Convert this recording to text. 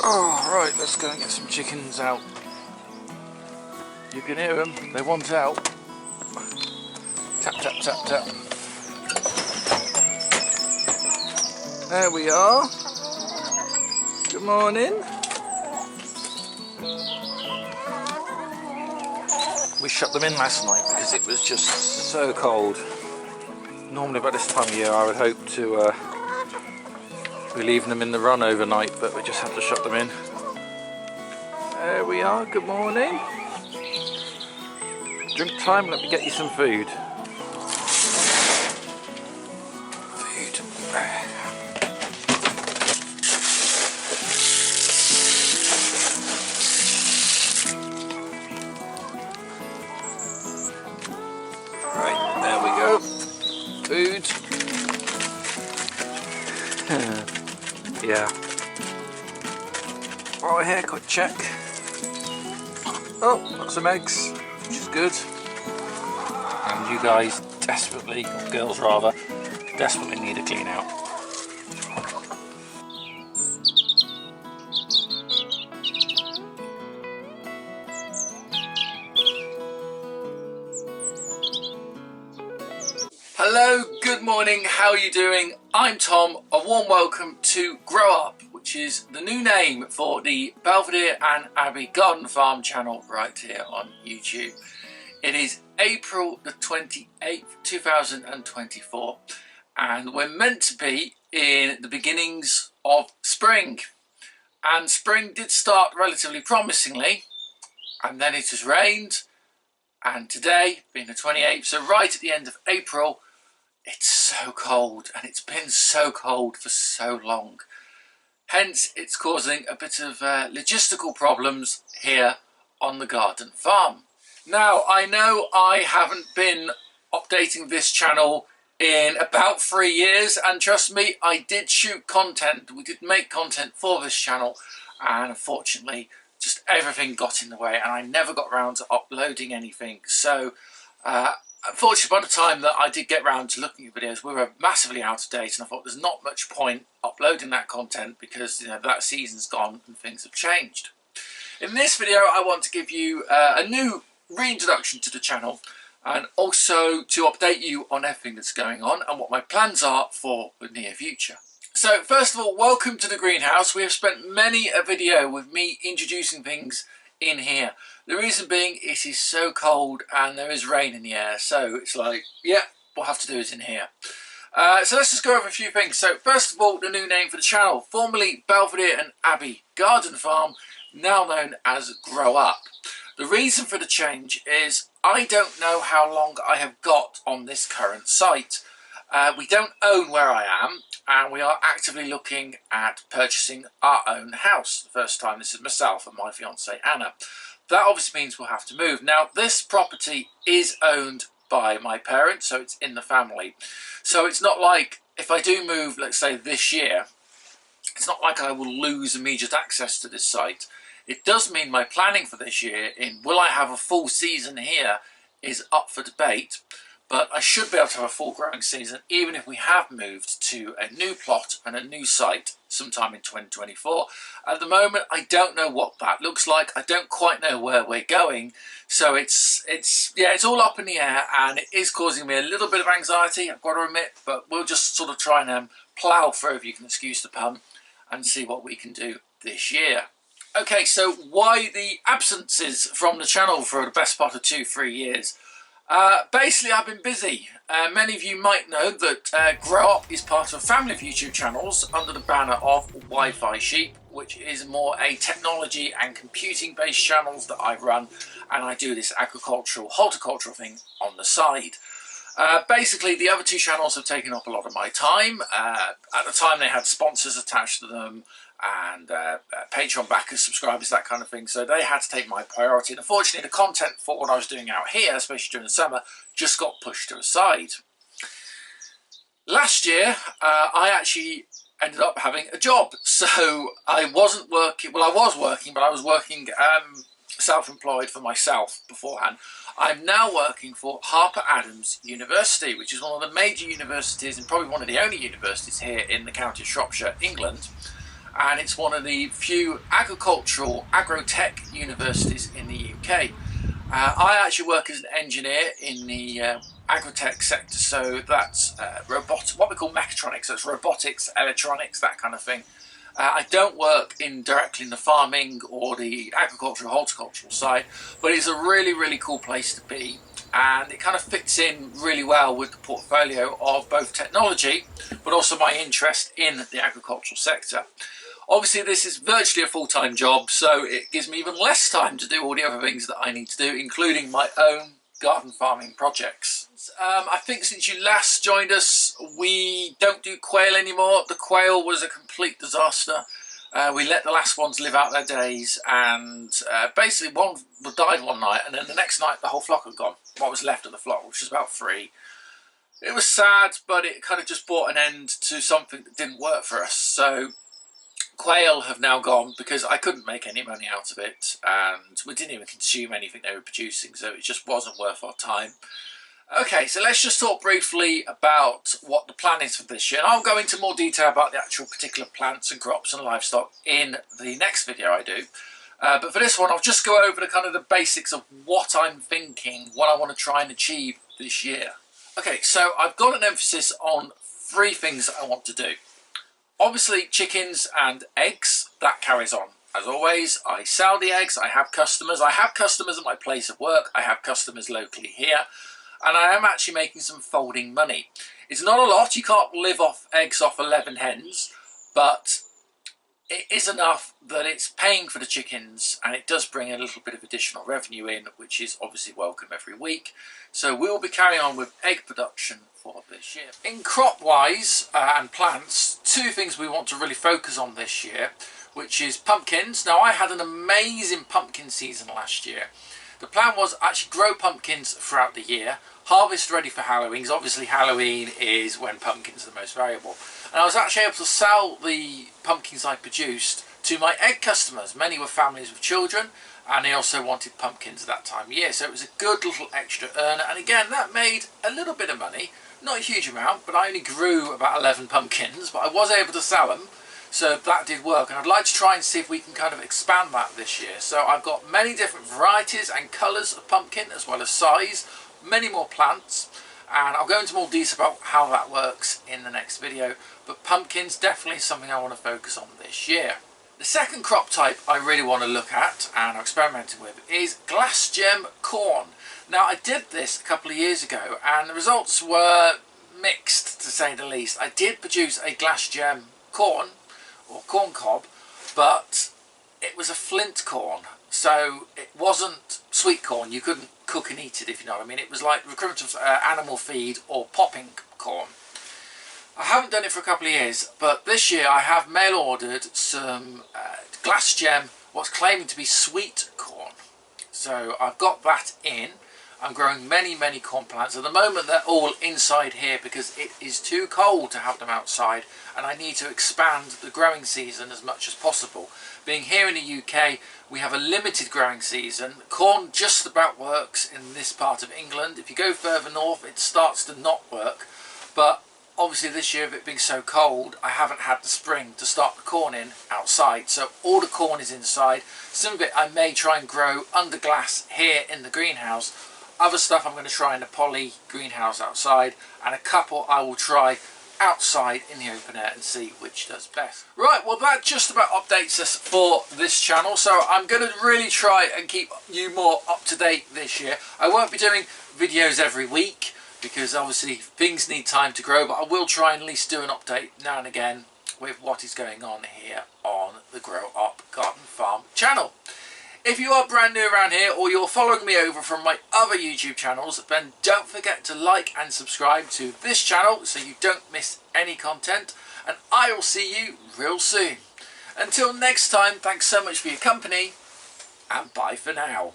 Oh, right, let's go and get some chickens out. You can hear them, they want out. Tap, tap, tap, tap. There we are. Good morning. We shut them in last night because it was just so cold. Normally by this time of year I would hope to be leaving them in the run overnight, but we just had to shut them in. There we are, good morning. Drink time, let me get you some food. Food. Right, there we go. Food. Yeah. Oh, a haircut check. Oh, got some eggs, which is good. And you guys desperately, or girls rather, desperately need a clean out. Hello, good morning, how are you doing? I'm Tom, a warm welcome to GrowUP, which is the new name for the Belvedere and Abbey Garden Farm channel right here on YouTube. It is April the 28th, 2024, and we're meant to be in the beginnings of spring. And spring did start relatively promisingly, and then it has rained, and today, being the 28th, so right at the end of April, it's so cold, and it's been so cold for so long. Hence, it's causing a bit of logistical problems here on the garden farm. Now, I know I haven't been updating this channel in about 3 years, and trust me, I did shoot content, we did make content for this channel, and unfortunately, just everything got in the way, and I never got around to uploading anything. So, unfortunately, by the time that I did get round to looking at videos, we were massively out of date, and I thought there's not much point uploading that content because, you know, that season's gone and things have changed. In this video, I want to give you a new reintroduction to the channel, and also to update you on everything that's going on and what my plans are for the near future. So, first of all, welcome to the greenhouse. We have spent many a video with me introducing things in here. The reason being, it is so cold and there is rain in the air, so it's like, yeah, we'll have to do it in here. So let's just go over a few things. So first of all, the new name for the channel, formerly Belvedere and Abbey Garden Farm, now known as GrowUP. The reason for the change is I don't know how long I have got on this current site. We don't own where I am, and we are actively looking at purchasing our own house. The first time, this is myself and my fiancée Anna. That obviously means we'll have to move. Now, this property is owned by my parents, so it's in the family. So it's not like if I do move, let's say this year, it's not like I will lose immediate access to this site. It does mean my planning for this year in will I have a full season here is up for debate. But I should be able to have a full growing season even if we have moved to a new plot and a new site sometime in 2024. At the moment, I don't know what that looks like. I don't quite know where we're going. So it's all up in the air, and it is causing me a little bit of anxiety, I've got to admit, but we'll just sort of try and plough through, if you can excuse the pun, and see what we can do this year. Okay, so why the absences from the channel for the best part of 2-3 years? Basically, I've been busy. Many of you might know that GrowUP is part of a family of YouTube channels under the banner of Wi-Fi Sheep, which is more a technology and computing based channels that I run, and I do this agricultural, horticultural thing on the side. Basically, the other two channels have taken up a lot of my time. At the time, they had sponsors attached to them, and Patreon backers, subscribers, that kind of thing, so they had to take my priority, and unfortunately the content for what I was doing out here, especially during the summer, just got pushed to the side. Last year I actually ended up having a job, so I wasn't working, well I was working, but I was working self-employed for myself beforehand. I'm now working for Harper Adams University, which is one of the major universities and probably one of the only universities here in the county of Shropshire, England. And it's one of the few agricultural, agro-tech universities in the UK. I actually work as an engineer in the agri-tech sector, so that's what we call mechatronics, so it's robotics, electronics, that kind of thing. I don't work directly in the farming or the agricultural, horticultural side, but it's a really cool place to be, and it kind of fits in really well with the portfolio of both technology, but also my interest in the agricultural sector. Obviously this is virtually a full-time job, so it gives me even less time to do all the other things that I need to do, including my own garden farming projects. I think since you last joined us, we don't do quail anymore. The quail was a complete disaster. We let the last ones live out their days, and basically one died one night, and then the next night the whole flock had gone. What was left of the flock, which was about 3. It was sad, but it kind of just brought an end to something that didn't work for us. So quail have now gone because I couldn't make any money out of it, and we didn't even consume anything they were producing, so it just wasn't worth our time. Okay, so let's just talk briefly about what the plan is for this year, and I'll go into more detail about the actual particular plants and crops and livestock in the next video I do. But for this one, I'll just go over the kind of the basics of what I'm thinking, what I want to try and achieve this year. Okay, so I've got an emphasis on 3 things that I want to do. Obviously chickens and eggs, that carries on. As always, I sell the eggs, I have customers at my place of work, I have customers locally here, and I am actually making some folding money. It's not a lot, you can't live off eggs off 11 hens, but it is enough that it's paying for the chickens, and it does bring a little bit of additional revenue in, which is obviously welcome every week. So we will be carrying on with egg production for this year. In crop wise and plants, 2 things we want to really focus on this year, which is pumpkins. Now I had an amazing pumpkin season last year. The plan was actually grow pumpkins throughout the year, harvest ready for Halloween, because obviously Halloween is when pumpkins are the most valuable. And I was actually able to sell the pumpkins I produced to my egg customers. Many were families with children, and they also wanted pumpkins at that time of year. So it was a good little extra earner, and again that made a little bit of money. Not a huge amount, but I only grew about 11 pumpkins, but I was able to sell them, so that did work. And I'd like to try and see if we can kind of expand that this year. So I've got many different varieties and colours of pumpkin, as well as size, many more plants, and I'll go into more detail about how that works in the next video. But pumpkins definitely something I want to focus on this year. The second crop type I really want to look at and I'm experimenting with is glass gem corn. Now I did this a couple of years ago and the results were mixed, to say the least. I did produce a glass gem corn or corn cob, but it was a flint corn, so it wasn't sweet corn. You couldn't cook and eat it, if you know what I mean. It was like the equivalent of animal feed or popping corn. I haven't done it for a couple of years, but this year I have mail ordered some glass gem, what's claiming to be sweet corn. So I've got that in. I'm growing many corn plants. At the moment they're all inside here because it is too cold to have them outside, and I need to expand the growing season as much as possible. Being here in the UK, we have a limited growing season. Corn just about works in this part of England. If you go further north it starts to not work, but obviously this year, with it being so cold, I haven't had the spring to start the corn in outside, so all the corn is inside. Some of it I may try and grow under glass here in the greenhouse. Other stuff I'm going to try in the poly greenhouse outside, and a couple I will try outside in the open air and see which does best. Right, well that just about updates us for this channel, so I'm going to really try and keep you more up to date this year. I won't be doing videos every week because obviously things need time to grow, but I will try and at least do an update now and again with what is going on here on the GrowUP Garden Farm channel. If you are brand new around here or you're following me over from my other YouTube channels, then don't forget to like and subscribe to this channel so you don't miss any content, and I will see you real soon. Until next time, thanks so much for your company and bye for now.